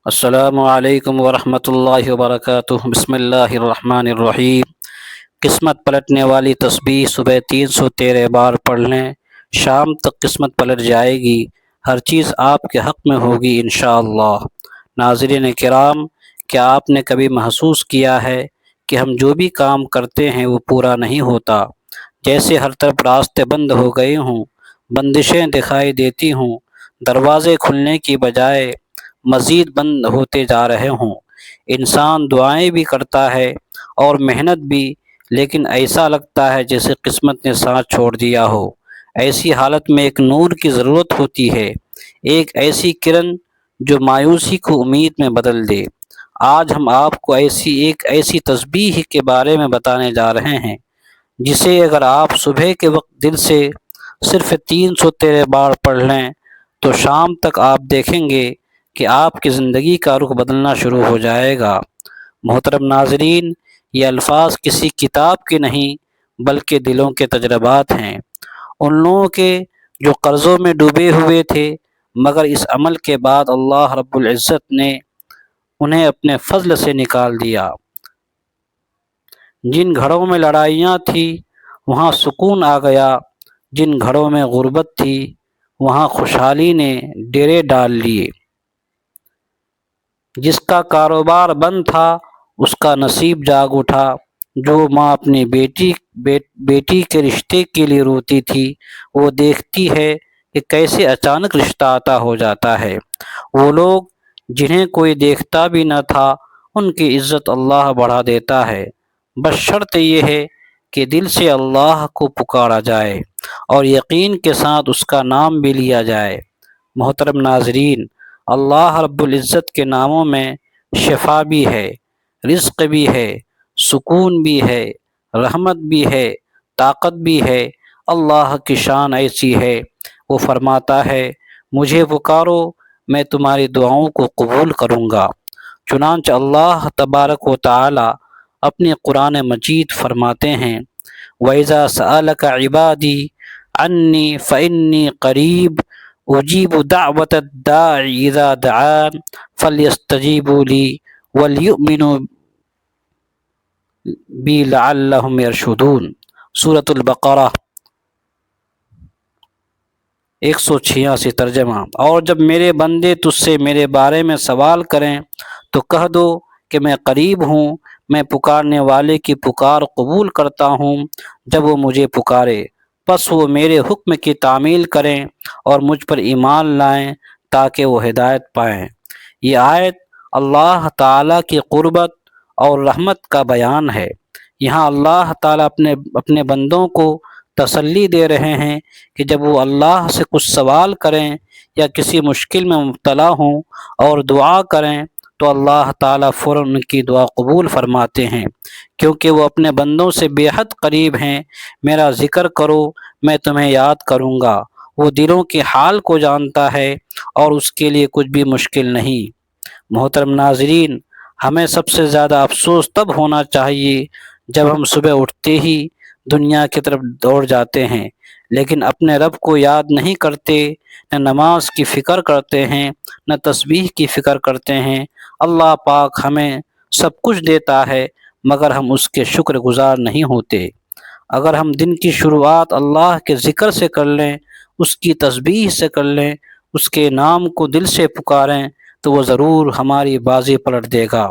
السلام علیکم ورحمۃ اللہ وبرکاتہ۔ بسم اللہ الرحمن الرحیم۔ قسمت پلٹنے والی تسبیح صبح 313 بار پڑھ لیں، شام تک قسمت پلٹ جائے گی، ہر چیز آپ کے حق میں ہوگی انشاءاللہ۔ ناظرین کرام، کیا آپ نے کبھی محسوس کیا ہے کہ ہم جو بھی کام کرتے ہیں وہ پورا نہیں ہوتا؟ جیسے ہر طرف راستے بند ہو گئے ہوں، بندشیں دکھائی دیتی ہوں، دروازے کھلنے کی بجائے مزید بند ہوتے جا رہے ہوں۔ انسان دعائیں بھی کرتا ہے اور محنت بھی، لیکن ایسا لگتا ہے جیسے قسمت نے ساتھ چھوڑ دیا ہو۔ ایسی حالت میں ایک نور کی ضرورت ہوتی ہے، ایک ایسی کرن جو مایوسی کو امید میں بدل دے۔ آج ہم آپ کو ایک ایسی تسبیح کے بارے میں بتانے جا رہے ہیں جسے اگر آپ صبح کے وقت دل سے صرف 313 بار پڑھ لیں تو شام تک آپ دیکھیں گے کہ آپ کی زندگی کا رخ بدلنا شروع ہو جائے گا۔ محترم ناظرین، یہ الفاظ کسی کتاب کے نہیں بلکہ دلوں کے تجربات ہیں، ان لوگوں کے جو قرضوں میں ڈوبے ہوئے تھے، مگر اس عمل کے بعد اللہ رب العزت نے انہیں اپنے فضل سے نکال دیا۔ جن گھروں میں لڑائیاں تھیں وہاں سکون آ گیا، جن گھروں میں غربت تھی وہاں خوشحالی نے ڈیرے ڈال لیے۔ جس کا کاروبار بند تھا اس کا نصیب جاگ اٹھا، جو ماں اپنی بیٹی کے رشتے کے لیے روتی تھی وہ دیکھتی ہے کہ کیسے اچانک رشتہ عطا ہو جاتا ہے۔ وہ لوگ جنہیں کوئی دیکھتا بھی نہ تھا ان کی عزت اللہ بڑھا دیتا ہے، بس شرط یہ ہے کہ دل سے اللہ کو پکارا جائے اور یقین کے ساتھ اس کا نام بھی لیا جائے۔ محترم ناظرین، اللہ رب العزت کے ناموں میں شفا بھی ہے، رزق بھی ہے، سکون بھی ہے، رحمت بھی ہے، طاقت بھی ہے۔ اللہ کی شان ایسی ہے، وہ فرماتا ہے مجھے پکارو میں تمہاری دعاؤں کو قبول کروں گا۔ چنانچہ اللہ تبارک و تعالی اپنی قرآن مجید فرماتے ہیں وَإِذَا سَأَلَكَ عِبَادِي عَنِّي فَإِنِّي قَرِيبٌ اجیب دعوت الداع اذا دعان فلیستجیبوا لی ولیؤمنوا بی لعلہم یرشدون۔ سورۃ البقرہ 186 ترجمہ۔ اور جب میرے بندے تجھ سے میرے بارے میں سوال کریں تو کہہ دو کہ میں قریب ہوں، میں پکارنے والے کی پکار قبول کرتا ہوں جب وہ مجھے پکارے، پس وہ میرے حکم کی تعمیل کریں اور مجھ پر ایمان لائیں تاکہ وہ ہدایت پائیں۔ یہ آیت اللہ تعالیٰ کی قربت اور رحمت کا بیان ہے۔ یہاں اللہ تعالیٰ اپنے بندوں کو تسلی دے رہے ہیں کہ جب وہ اللہ سے کچھ سوال کریں یا کسی مشکل میں مبتلا ہوں اور دعا کریں تو اللہ تعالیٰ فوراً ان کی دعا قبول فرماتے ہیں، کیونکہ وہ اپنے بندوں سے بے حد قریب ہیں۔ میرا ذکر کرو میں تمہیں یاد کروں گا۔ وہ دلوں کے حال کو جانتا ہے اور اس کے لیے کچھ بھی مشکل نہیں۔ محترم ناظرین، ہمیں سب سے زیادہ افسوس تب ہونا چاہیے جب ہم صبح اٹھتے ہی دنیا کی طرف دوڑ جاتے ہیں لیکن اپنے رب کو یاد نہیں کرتے، نہ نماز کی فکر کرتے ہیں، نہ تسبیح کی فکر کرتے ہیں۔ اللہ پاک ہمیں سب کچھ دیتا ہے مگر ہم اس کے شکر گزار نہیں ہوتے۔ اگر ہم دن کی شروعات اللہ کے ذکر سے کر لیں، اس کی تسبیح سے کر لیں، اس کے نام کو دل سے پکاریں تو وہ ضرور ہماری بازی پلٹ دے گا۔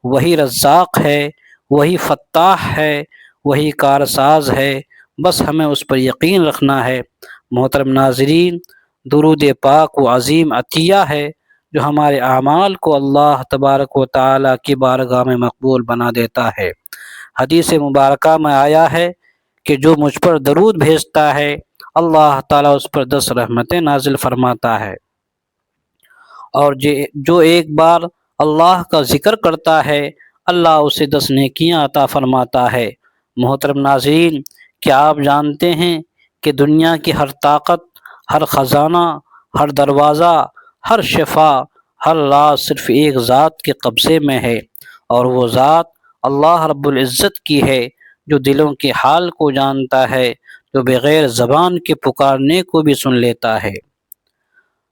وہی رزاق ہے، وہی فتاح ہے، وہی کارساز ہے، بس ہمیں اس پر یقین رکھنا ہے۔ محترم ناظرین، درود پاک و عظیم عطیہ ہے جو ہمارے اعمال کو اللہ تبارک و تعالیٰ کی بارگاہ میں مقبول بنا دیتا ہے۔ حدیث مبارکہ میں آیا ہے کہ جو مجھ پر درود بھیجتا ہے اللہ تعالیٰ اس پر 10 رحمتیں نازل فرماتا ہے، اور جو ایک بار اللہ کا ذکر کرتا ہے اللہ اسے 10 نیکیاں عطا فرماتا ہے۔ محترم ناظرین، کیا آپ جانتے ہیں کہ دنیا کی ہر طاقت، ہر خزانہ، ہر دروازہ، ہر شفا، ہر راز صرف ایک ذات کے قبضے میں ہے، اور وہ ذات اللہ رب العزت کی ہے جو دلوں کے حال کو جانتا ہے، جو بغیر زبان کے پکارنے کو بھی سن لیتا ہے،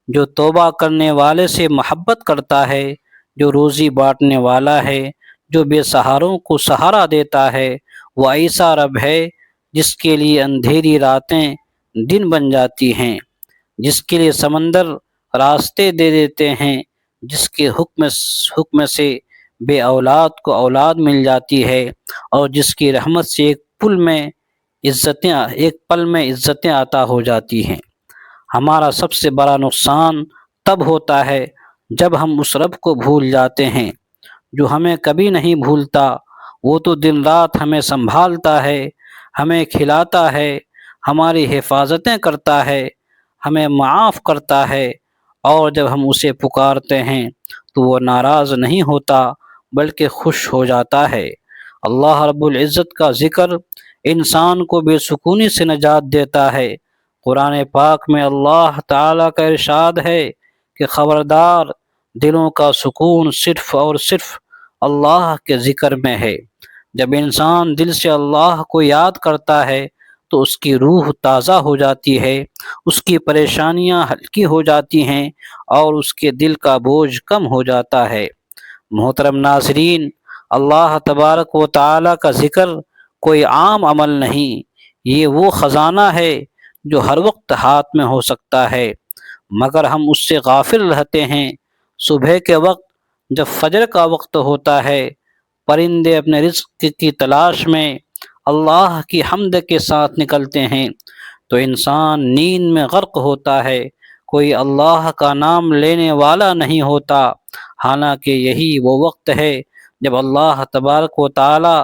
جو توبہ کرنے والے سے محبت کرتا ہے، جو روزی بانٹنے والا ہے، جو بے سہاروں کو سہارا دیتا ہے، وہ ایسا رب ہے جس کے لیے اندھیری راتیں دن بن جاتی ہیں، جس کے لیے سمندر راستے دے دیتے ہیں، جس کے حکم سے بے اولاد کو اولاد مل جاتی ہے، اور جس کی رحمت سے ایک پل میں عزتیں عطا ہو جاتی ہیں۔ ہمارا سب سے بڑا نقصان تب ہوتا ہے جب ہم اس رب کو بھول جاتے ہیں جو ہمیں کبھی نہیں بھولتا۔ وہ تو دن رات ہمیں سنبھالتا ہے، ہمیں کھلاتا ہے، ہماری حفاظتیں کرتا ہے، ہمیں معاف کرتا ہے، اور جب ہم اسے پکارتے ہیں تو وہ ناراض نہیں ہوتا بلکہ خوش ہو جاتا ہے۔ اللہ رب العزت کا ذکر انسان کو بے سکونی سے نجات دیتا ہے۔ قرآن پاک میں اللہ تعالیٰ کا ارشاد ہے کہ خبردار، دلوں کا سکون صرف اور صرف اللہ کے ذکر میں ہے۔ جب انسان دل سے اللہ کو یاد کرتا ہے تو اس کی روح تازہ ہو جاتی ہے، اس کی پریشانیاں ہلکی ہو جاتی ہیں، اور اس کے دل کا بوجھ کم ہو جاتا ہے۔ محترم ناظرین، اللہ تبارک و تعالیٰ کا ذکر کوئی عام عمل نہیں، یہ وہ خزانہ ہے جو ہر وقت ہاتھ میں ہو سکتا ہے، مگر ہم اس سے غافل رہتے ہیں۔ صبح کے وقت جب فجر کا وقت ہوتا ہے، پرندے اپنے رزق کی تلاش میں اللہ کی حمد کے ساتھ نکلتے ہیں، تو انسان نیند میں غرق ہوتا ہے، کوئی اللہ کا نام لینے والا نہیں ہوتا، حالانکہ یہی وہ وقت ہے جب اللہ تبارک و تعالی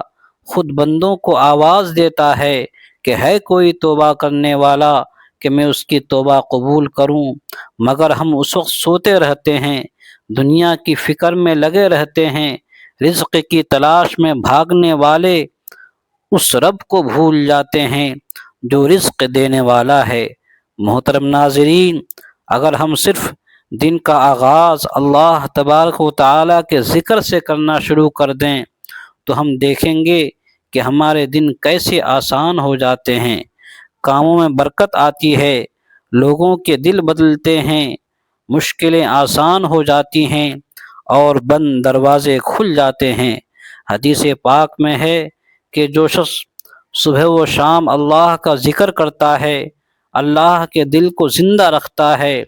خود بندوں کو آواز دیتا ہے کہ ہے کوئی توبہ کرنے والا کہ میں اس کی توبہ قبول کروں، مگر ہم اس وقت سوتے رہتے ہیں، دنیا کی فکر میں لگے رہتے ہیں، رزق کی تلاش میں بھاگنے والے اس رب کو بھول جاتے ہیں جو رزق دینے والا ہے۔ محترم ناظرین، اگر ہم صرف دن کا آغاز اللہ تبارک و تعالیٰ کے ذکر سے کرنا شروع کر دیں تو ہم دیکھیں گے کہ ہمارے دن کیسے آسان ہو جاتے ہیں، کاموں میں برکت آتی ہے، لوگوں کے دل بدلتے ہیں، مشکلیں آسان ہو جاتی ہیں، اور بند دروازے کھل جاتے ہیں۔ حدیث پاک میں ہے کہ جو شخص صبح و شام اللہ کا ذکر کرتا ہے، اللہ کے دل کو زندہ رکھتا ہے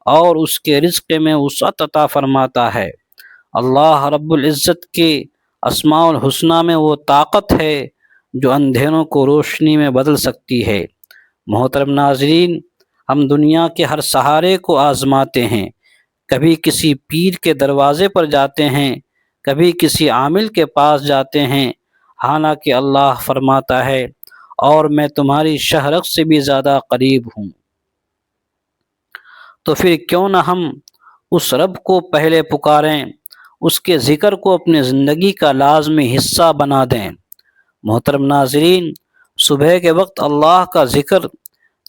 اور اس کے رزق میں وسعت عطا فرماتا ہے۔ اللہ رب العزت کے اسماء الحسنی میں وہ طاقت ہے جو اندھیروں کو روشنی میں بدل سکتی ہے۔ محترم ناظرین، ہم دنیا کے ہر سہارے کو آزماتے ہیں، کبھی کسی پیر کے دروازے پر جاتے ہیں، کبھی کسی عامل کے پاس جاتے ہیں، حالانکہ اللہ فرماتا ہے اور میں تمہاری شہرت سے بھی زیادہ قریب ہوں۔ تو پھر کیوں نہ ہم اس رب کو پہلے پکاریں، اس کے ذکر کو اپنی زندگی کا لازمی حصہ بنا دیں۔ محترم ناظرین، صبح کے وقت اللہ کا ذکر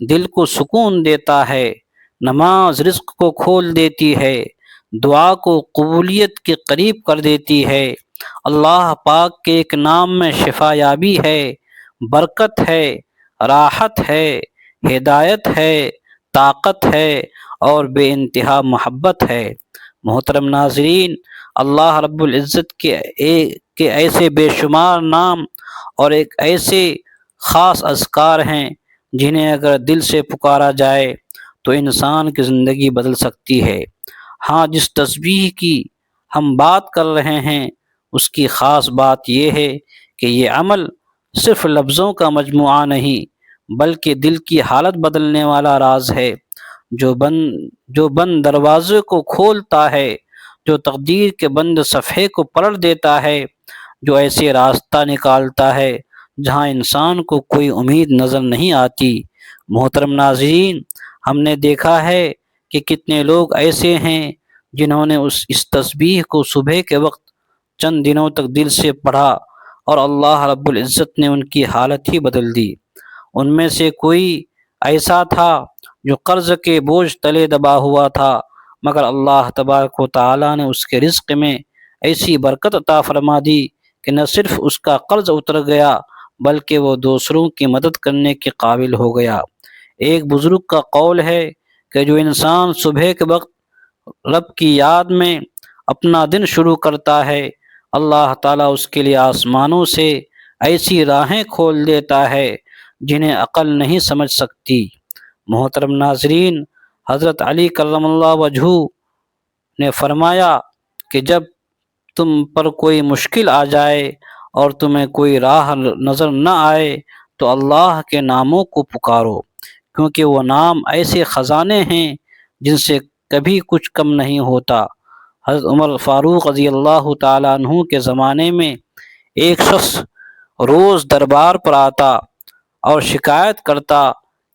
دل کو سکون دیتا ہے، نماز رزق کو کھول دیتی ہے، دعا کو قبولیت کے قریب کر دیتی ہے۔ اللہ پاک کے ایک نام میں شفا یابی ہے، برکت ہے، راحت ہے، ہدایت ہے، طاقت ہے، اور بے انتہا محبت ہے۔ محترم ناظرین، اللہ رب العزت کے ایسے بے شمار نام اور ایک ایسے خاص اذکار ہیں جنہیں اگر دل سے پکارا جائے تو انسان کی زندگی بدل سکتی ہے۔ ہاں، جس تسبیح کی ہم بات کر رہے ہیں اس کی خاص بات یہ ہے کہ یہ عمل صرف لفظوں کا مجموعہ نہیں بلکہ دل کی حالت بدلنے والا راز ہے، جو بند دروازے کو کھولتا ہے، جو تقدیر کے بند صفحے کو پلٹ دیتا ہے، جو ایسے راستہ نکالتا ہے جہاں انسان کو کوئی امید نظر نہیں آتی۔ محترم ناظرین، ہم نے دیکھا ہے کہ کتنے لوگ ایسے ہیں جنہوں نے اس تسبیح کو صبح کے وقت چند دنوں تک دل سے پڑھا اور اللہ رب العزت نے ان کی حالت ہی بدل دی۔ ان میں سے کوئی ایسا تھا جو قرض کے بوجھ تلے دبا ہوا تھا، مگر اللہ تبارک و تعالیٰ نے اس کے رزق میں ایسی برکت عطا فرما دی کہ نہ صرف اس کا قرض اتر گیا بلکہ وہ دوسروں کی مدد کرنے کے قابل ہو گیا۔ ایک بزرگ کا قول ہے کہ جو انسان صبح کے وقت رب کی یاد میں اپنا دن شروع کرتا ہے اللہ تعالیٰ اس کے لیے آسمانوں سے ایسی راہیں کھول دیتا ہے جنہیں عقل نہیں سمجھ سکتی۔ محترم ناظرین، حضرت علی کرم اللہ وجہہ نے فرمایا کہ جب تم پر کوئی مشکل آ جائے اور تمہیں کوئی راہ نظر نہ آئے تو اللہ کے ناموں کو پکارو، کیونکہ وہ نام ایسے خزانے ہیں جن سے کبھی کچھ کم نہیں ہوتا۔ حضرت عمر فاروق رضی اللہ تعالیٰ عنہ کے زمانے میں ایک شخص روز دربار پر آتا اور شکایت کرتا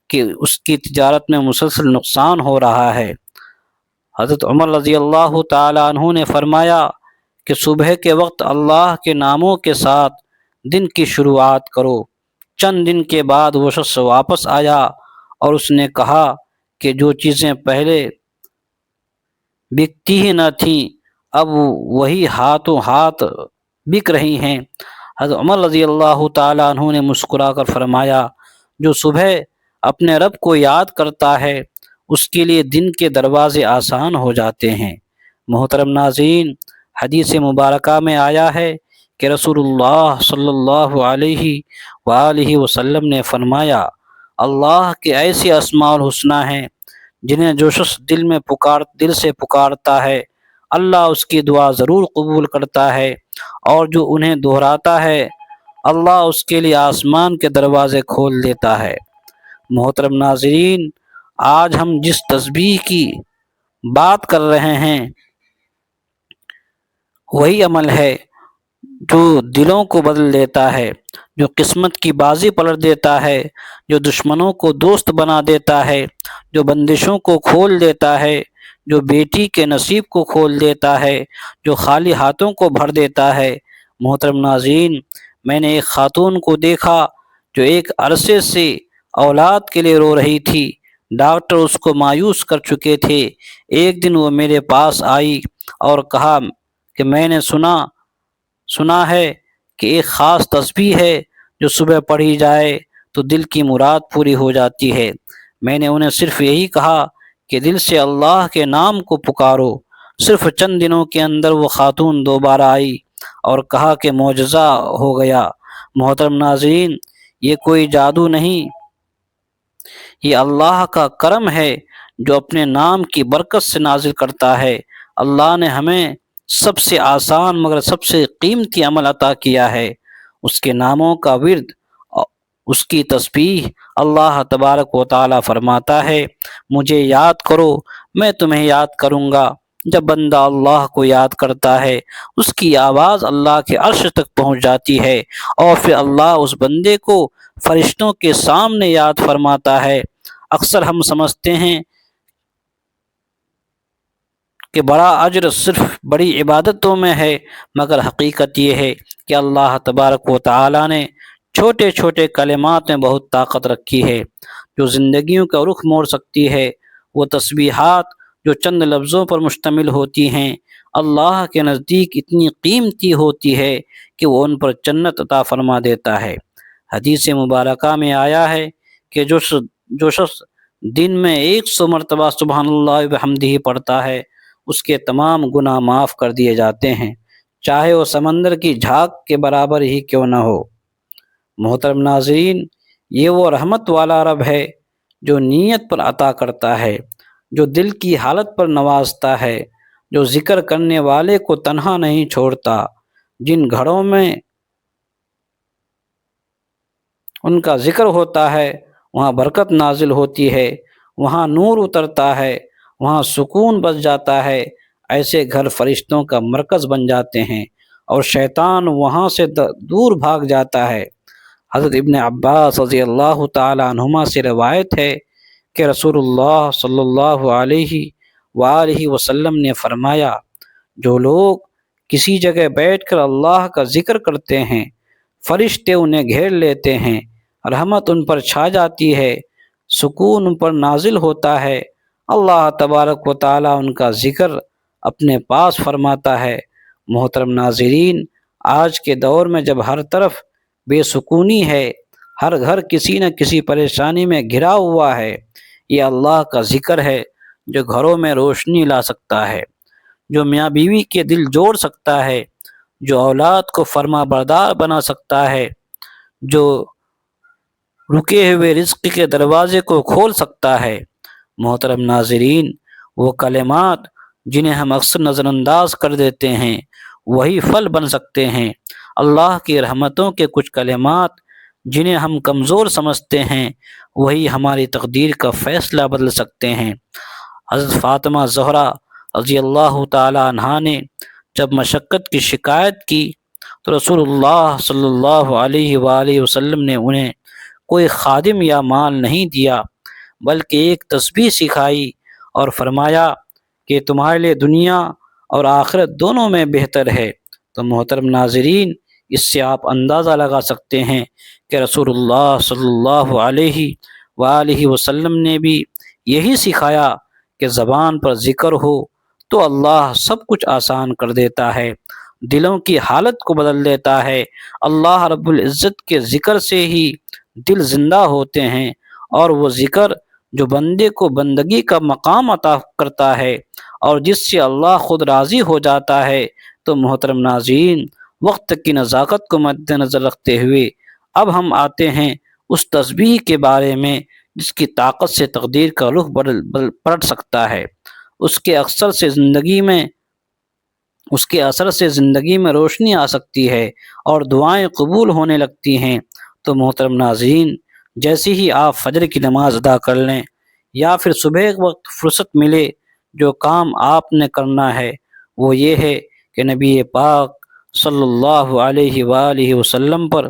کہ اس کی تجارت میں مسلسل نقصان ہو رہا ہے۔ حضرت عمر رضی اللہ تعالیٰ عنہ نے فرمایا کہ صبح کے وقت اللہ کے ناموں کے ساتھ دن کی شروعات کرو۔ چند دن کے بعد وہ شخص واپس آیا اور اس نے کہا کہ جو چیزیں پہلے بکتی ہی نہ تھیں اب وہی ہاتھوں ہاتھ بک رہی ہیں۔ حضرت عمر رضی اللہ تعالیٰ عنہ نے مسکرا کر فرمایا، جو صبح اپنے رب کو یاد کرتا ہے اس کے لیے دن کے دروازے آسان ہو جاتے ہیں۔ محترم ناظرین، حدیث مبارکہ میں آیا ہے کہ رسول اللہ صلی اللہ علیہ وآلہ وسلم نے فرمایا، اللہ کے ایسے اسماء الحسنی ہیں جنہیں جو شخص دل سے پکارتا ہے اللہ اس کی دعا ضرور قبول کرتا ہے، اور جو انہیں دہراتا ہے اللہ اس کے لیے آسمان کے دروازے کھول دیتا ہے۔ محترم ناظرین، آج ہم جس تسبیح کی بات کر رہے ہیں وہی عمل ہے جو دلوں کو بدل دیتا ہے، جو قسمت کی بازی پلٹ دیتا ہے، جو دشمنوں کو دوست بنا دیتا ہے، جو بندشوں کو کھول دیتا ہے، جو بیٹی کے نصیب کو کھول دیتا ہے، جو خالی ہاتھوں کو بھر دیتا ہے۔ محترم ناظرین، میں نے ایک خاتون کو دیکھا جو ایک عرصے سے اولاد کے لیے رو رہی تھی۔ ڈاکٹر اس کو مایوس کر چکے تھے۔ ایک دن وہ میرے پاس آئی اور کہا کہ میں نے سنا ہے کہ ایک خاص تسبیح ہے جو صبح پڑھی جائے تو دل کی مراد پوری ہو جاتی ہے۔ میں نے انہیں صرف یہی کہا کہ دل سے اللہ کے نام کو پکارو۔ صرف چند دنوں کے اندر وہ خاتون دوبارہ آئی اور کہا کہ معجزہ ہو گیا۔ محترم ناظرین، یہ کوئی جادو نہیں، یہ اللہ کا کرم ہے جو اپنے نام کی برکت سے نازل کرتا ہے۔ اللہ نے ہمیں سب سے آسان مگر سب سے قیمتی عمل عطا کیا ہے، اس کے ناموں کا ورد، اس کی تسبیح۔ اللہ تبارک و تعالی فرماتا ہے، مجھے یاد کرو میں تمہیں یاد کروں گا۔ جب بندہ اللہ کو یاد کرتا ہے اس کی آواز اللہ کے عرش تک پہنچ جاتی ہے اور پھر اللہ اس بندے کو فرشتوں کے سامنے یاد فرماتا ہے۔ اکثر ہم سمجھتے ہیں کہ بڑا اجر صرف بڑی عبادتوں میں ہے، مگر حقیقت یہ ہے کہ اللہ تبارک و تعالی نے چھوٹے چھوٹے کلمات میں بہت طاقت رکھی ہے جو زندگیوں کا رخ موڑ سکتی ہے۔ وہ تسبیحات جو چند لفظوں پر مشتمل ہوتی ہیں اللہ کے نزدیک اتنی قیمتی ہوتی ہے کہ وہ ان پر جنت عطا فرما دیتا ہے۔ حدیث مبارکہ میں آیا ہے کہ جو شخص دن میں 100 مرتبہ سبحان اللہ وبحمدہ پڑھتا ہے اس کے تمام گناہ معاف کر دیے جاتے ہیں، چاہے وہ سمندر کی جھاگ کے برابر ہی کیوں نہ ہو۔ محترم ناظرین، یہ وہ رحمت والا رب ہے جو نیت پر عطا کرتا ہے، جو دل کی حالت پر نوازتا ہے، جو ذکر کرنے والے کو تنہا نہیں چھوڑتا۔ جن گھروں میں ان کا ذکر ہوتا ہے وہاں برکت نازل ہوتی ہے، وہاں نور اترتا ہے، وہاں سکون بس جاتا ہے۔ ایسے گھر فرشتوں کا مرکز بن جاتے ہیں اور شیطان وہاں سے دور بھاگ جاتا ہے۔ حضرت ابن عباس رضی اللہ تعالی عنہما سے روایت ہے کہ رسول اللہ صلی اللہ علیہ وآلہ وسلم نے فرمایا، جو لوگ کسی جگہ بیٹھ کر اللہ کا ذکر کرتے ہیں فرشتے انہیں گھیر لیتے ہیں، رحمت ان پر چھا جاتی ہے، سکون ان پر نازل ہوتا ہے، اللہ تبارک و تعالیٰ ان کا ذکر اپنے پاس فرماتا ہے۔ محترم ناظرین، آج کے دور میں جب ہر طرف بے سکونی ہے، ہر گھر کسی نہ کسی پریشانی میں گھرا ہوا ہے، یہ اللہ کا ذکر ہے جو گھروں میں روشنی لا سکتا ہے، جو میاں بیوی کے دل جوڑ سکتا ہے، جو اولاد کو فرما بردار بنا سکتا ہے، جو رکے ہوئے رزق کے دروازے کو کھول سکتا ہے۔ محترم ناظرین، وہ کلمات جنہیں ہم اکثر نظر انداز کر دیتے ہیں وہی پھل بن سکتے ہیں۔ اللہ کی رحمتوں کے کچھ کلمات جنہیں ہم کمزور سمجھتے ہیں وہی ہماری تقدیر کا فیصلہ بدل سکتے ہیں۔ حضرت فاطمہ زہرا رضی اللہ تعالی عنہا نے جب مشقت کی شکایت کی تو رسول اللہ صلی اللہ علیہ وآلہ وسلم نے انہیں کوئی خادم یا مال نہیں دیا، بلکہ ایک تسبیح سکھائی اور فرمایا کہ تمہارے لیے دنیا اور آخرت دونوں میں بہتر ہے۔ تو محترم ناظرین، اس سے آپ اندازہ لگا سکتے ہیں کہ رسول اللہ صلی اللہ علیہ وآلہ وسلم نے بھی یہی سکھایا کہ زبان پر ذکر ہو تو اللہ سب کچھ آسان کر دیتا ہے، دلوں کی حالت کو بدل دیتا ہے۔ اللہ رب العزت کے ذکر سے ہی دل زندہ ہوتے ہیں، اور وہ ذکر جو بندے کو بندگی کا مقام عطا کرتا ہے اور جس سے اللہ خود راضی ہو جاتا ہے۔ تو محترم ناظرین، وقت کی نزاکت کو مد نظر رکھتے ہوئے اب ہم آتے ہیں اس تسبیح کے بارے میں جس کی طاقت سے تقدیر کا رخ پلٹ سکتا ہے۔ اس کے اثر سے زندگی میں روشنی آ سکتی ہے اور دعائیں قبول ہونے لگتی ہیں۔ تو محترم ناظرین، جیسے ہی آپ فجر کی نماز ادا کر لیں یا پھر صبح وقت فرصت ملے، جو کام آپ نے کرنا ہے وہ یہ ہے کہ نبی پاک صلی اللہ علیہ وآلہ وسلم پر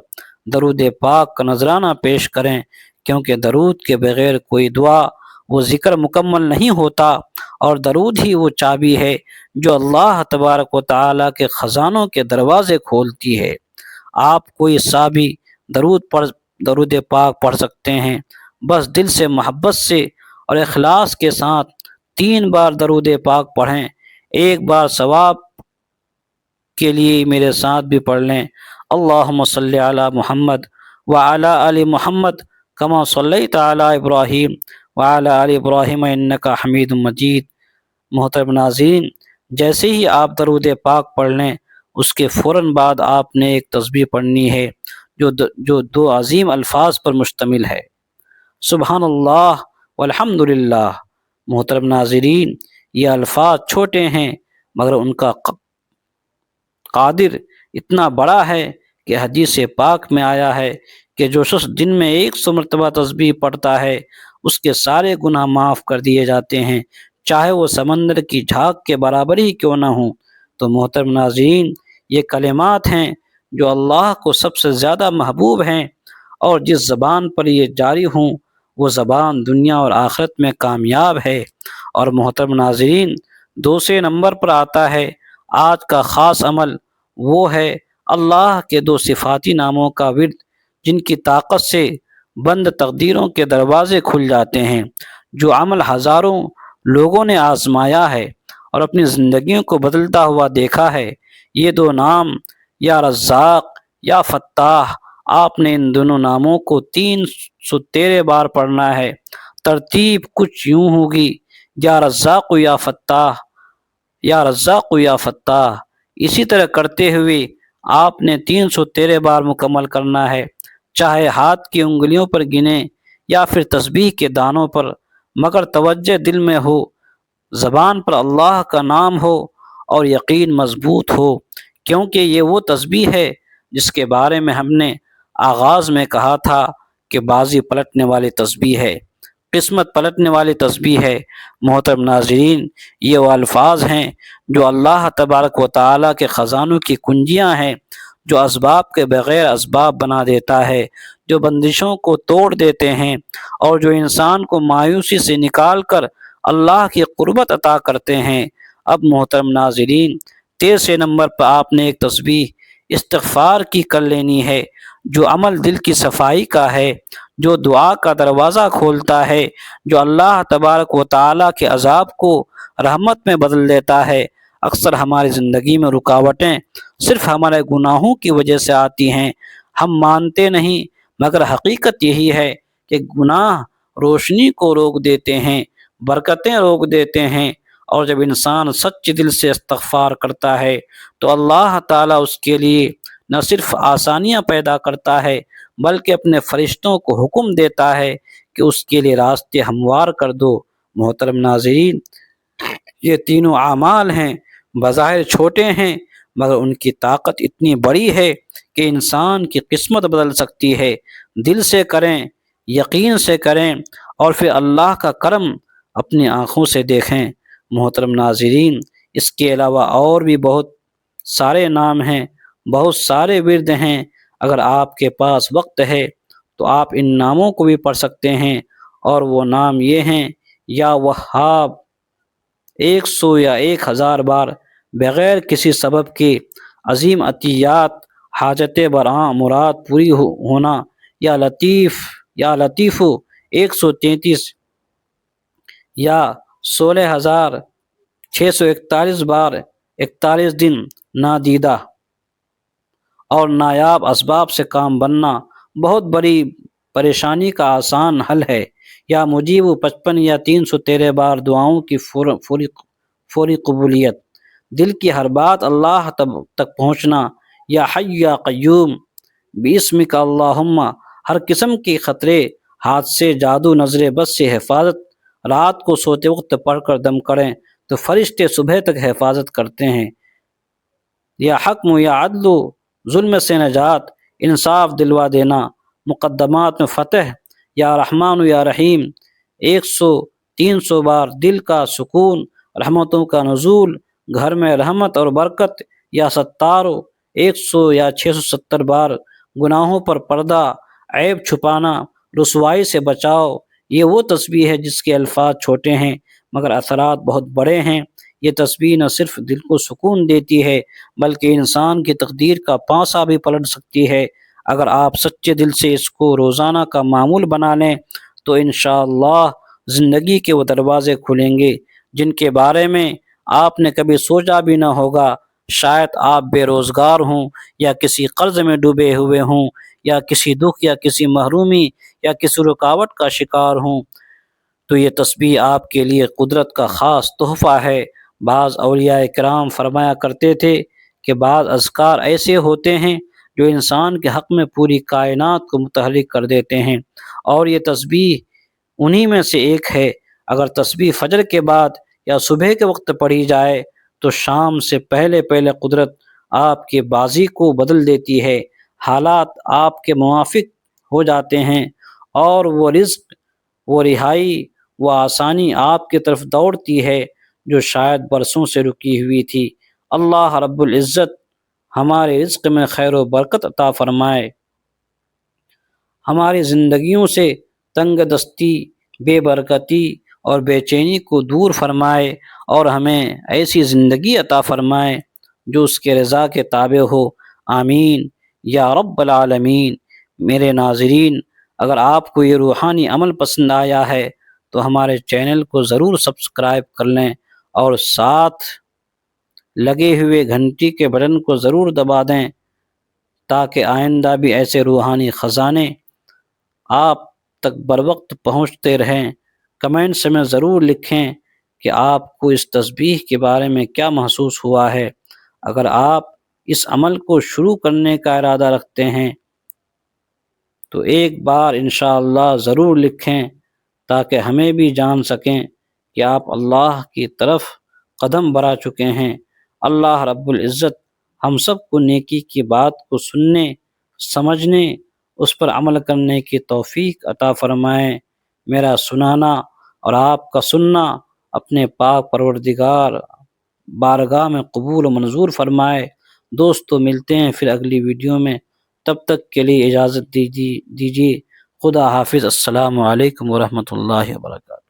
درود پاک کا نذرانہ پیش کریں، کیونکہ درود کے بغیر کوئی دعا وہ ذکر مکمل نہیں ہوتا، اور درود ہی وہ چابی ہے جو اللہ تبارک و تعالیٰ کے خزانوں کے دروازے کھولتی ہے۔ آپ کوئی سا بھی درود پاک پڑھ سکتے ہیں، بس دل سے محبت سے اور اخلاص کے ساتھ 3 بار درود پاک پڑھیں۔ ایک بار ثواب کے لیے میرے ساتھ بھی پڑھ لیں، اللہم صلی علی محمد وعلی آل محمد کما صلیت علی ابراہیم وعلی آل ابراہیم انک حمید مجید۔ محترم ناظرین، جیسے ہی آپ درود پاک پڑھ لیں اس کے فوراً بعد آپ نے ایک تسبیح پڑھنی ہے جو 2 عظیم الفاظ پر مشتمل ہے، سبحان اللہ والحمد للہ۔ محترم ناظرین، یہ الفاظ چھوٹے ہیں مگر ان کا قادر اتنا بڑا ہے کہ حدیث پاک میں آیا ہے کہ جو شخص دن میں 100 مرتبہ تسبیح پڑھتا ہے اس کے سارے گناہ معاف کر دیے جاتے ہیں، چاہے وہ سمندر کی جھاگ کے برابر ہی کیوں نہ ہوں۔ تو محترم ناظرین، یہ کلمات ہیں جو اللہ کو سب سے زیادہ محبوب ہیں، اور جس زبان پر یہ جاری ہوں وہ زبان دنیا اور آخرت میں کامیاب ہے۔ اور محترم ناظرین، دوسرے نمبر پر آتا ہے آج کا خاص عمل، وہ ہے اللہ کے 2 صفاتی ناموں کا ورد، جن کی طاقت سے بند تقدیروں کے دروازے کھل جاتے ہیں۔ جو عمل ہزاروں لوگوں نے آزمایا ہے اور اپنی زندگیوں کو بدلتا ہوا دیکھا ہے، یہ 2 نام یا رزاق یا فتاح، آپ نے ان دونوں ناموں کو 313 بار پڑھنا ہے۔ ترتیب کچھ یوں ہوگی، یا رزاق یا فتاح، یا رزاق یا فتاح، اسی طرح کرتے ہوئے آپ نے 313 بار مکمل کرنا ہے، چاہے ہاتھ کی انگلیوں پر گنیں یا پھر تسبیح کے دانوں پر، مگر توجہ دل میں ہو، زبان پر اللہ کا نام ہو اور یقین مضبوط ہو، کیونکہ یہ وہ تسبیح ہے جس کے بارے میں ہم نے آغاز میں کہا تھا کہ بازی پلٹنے والی تسبیح ہے، قسمت پلٹنے والی تسبیح ہے۔ محترم ناظرین، یہ وہ الفاظ ہیں جو اللہ تبارک و تعالیٰ کے خزانوں کی کنجیاں ہیں، جو اسباب کے بغیر اسباب بنا دیتا ہے، جو بندشوں کو توڑ دیتے ہیں اور جو انسان کو مایوسی سے نکال کر اللہ کی قربت عطا کرتے ہیں۔ اب محترم ناظرین، 13 نمبر پر آپ نے ایک تسبیح استغفار کی کر لینی ہے، جو عمل دل کی صفائی کا ہے، جو دعا کا دروازہ کھولتا ہے، جو اللہ تبارک و تعالیٰ کے عذاب کو رحمت میں بدل دیتا ہے۔ اکثر ہماری زندگی میں رکاوٹیں صرف ہمارے گناہوں کی وجہ سے آتی ہیں، ہم مانتے نہیں، مگر حقیقت یہی ہے کہ گناہ روشنی کو روک دیتے ہیں، برکتیں روک دیتے ہیں اور جب انسان سچے دل سے استغفار کرتا ہے تو اللہ تعالیٰ اس کے لیے نہ صرف آسانیاں پیدا کرتا ہے بلکہ اپنے فرشتوں کو حکم دیتا ہے کہ اس کے لیے راستے ہموار کر دو۔ محترم ناظرین، یہ تینوں اعمال ہیں، بظاہر چھوٹے ہیں مگر ان کی طاقت اتنی بڑی ہے کہ انسان کی قسمت بدل سکتی ہے۔ دل سے کریں، یقین سے کریں اور پھر اللہ کا کرم اپنی آنکھوں سے دیکھیں۔ محترم ناظرین، اس کے علاوہ اور بھی بہت سارے نام ہیں، بہت سارے ورد ہیں۔ اگر آپ کے پاس وقت ہے تو آپ ان ناموں کو بھی پڑھ سکتے ہیں، اور وہ نام یہ ہیں: یا وہاب 100 یا 1000 بار بغیر کسی سبب کے، عظیم عطیات، حاجت برآں مراد پوری ہونا، یا لطیف 133 یا 16641 بار 41 دن نادیدہ اور نایاب اسباب سے کام بننا بہت بڑی پریشانی کا آسان حل ہے، یا مجیب 55 یا 313 بار دعاؤں کی فوری قبولیت، دل کی ہر بات اللہ تک پہنچنا، یا حی یا قیوم باسمک اللہم، ہر قسم کے خطرے، حادثے، جادو، نظر بد سے حفاظت، رات کو سوتے وقت پڑھ کر دم کریں تو فرشتے صبح تک حفاظت کرتے ہیں، یا حکم یا عدل، ظلم سے نجات، انصاف دلوا دینا، مقدمات میں فتح، یا رحمان یا رحیم 100-300 بار دل کا سکون، رحمتوں کا نزول، گھر میں رحمت اور برکت، یا ستارو 100 یا 670 بار گناہوں پر پردہ، عیب چھپانا، رسوائی سے بچاؤ۔ یہ وہ تسبیح ہے جس کے الفاظ چھوٹے ہیں مگر اثرات بہت بڑے ہیں۔ یہ تسبیح نہ صرف دل کو سکون دیتی ہے بلکہ انسان کی تقدیر کا پانسا بھی پلٹ سکتی ہے۔ اگر آپ سچے دل سے اس کو روزانہ کا معمول بنا لیں تو انشاءاللہ زندگی کے وہ دروازے کھلیں گے جن کے بارے میں آپ نے کبھی سوچا بھی نہ ہوگا۔ شاید آپ بے روزگار ہوں، یا کسی قرض میں ڈوبے ہوئے ہوں، یا کسی دکھ یا کسی محرومی یا کسی رکاوٹ کا شکار ہوں، تو یہ تسبیح آپ کے لیے قدرت کا خاص تحفہ ہے۔ بعض اولیاء کرام فرمایا کرتے تھے کہ بعض اذکار ایسے ہوتے ہیں جو انسان کے حق میں پوری کائنات کو متحرک کر دیتے ہیں، اور یہ تسبیح انہی میں سے ایک ہے۔ اگر تسبیح فجر کے بعد یا صبح کے وقت پڑھی جائے تو شام سے پہلے قدرت آپ کے بازی کو بدل دیتی ہے، حالات آپ کے موافق ہو جاتے ہیں، اور وہ رزق، وہ رہائی، وہ آسانی آپ کی طرف دوڑتی ہے جو شاید برسوں سے رکی ہوئی تھی۔ اللہ رب العزت ہمارے رزق میں خیر و برکت عطا فرمائے، ہماری زندگیوں سے تنگ دستی، بے برکتی اور بے چینی کو دور فرمائے، اور ہمیں ایسی زندگی عطا فرمائے جو اس کے رضا کے تابع ہو۔ آمین یا رب العالمین۔ میرے ناظرین، اگر آپ کو یہ روحانی عمل پسند آیا ہے تو ہمارے چینل کو ضرور سبسکرائب کر لیں، اور ساتھ لگے ہوئے گھنٹی کے بٹن کو ضرور دبا دیں تاکہ آئندہ بھی ایسے روحانی خزانے آپ تک بروقت پہنچتے رہیں۔ کمنٹس میں ضرور لکھیں کہ آپ کو اس تسبیح کے بارے میں کیا محسوس ہوا ہے۔ اگر آپ اس عمل کو شروع کرنے کا ارادہ رکھتے ہیں تو ایک بار انشاءاللہ ضرور لکھیں تاکہ ہمیں بھی جان سکیں کہ آپ اللہ کی طرف قدم بڑھا چکے ہیں۔ اللہ رب العزت ہم سب کو نیکی کی بات کو سننے، سمجھنے، اس پر عمل کرنے کی توفیق عطا فرمائے۔ میرا سنانا اور آپ کا سننا اپنے پاک پروردگار بارگاہ میں قبول و منظور فرمائے۔ دوستو، ملتے ہیں پھر اگلی ویڈیو میں، تب تک کے لیے اجازت دیجیے۔ خدا حافظ۔ السلام علیکم ورحمۃ اللہ وبرکاتہ۔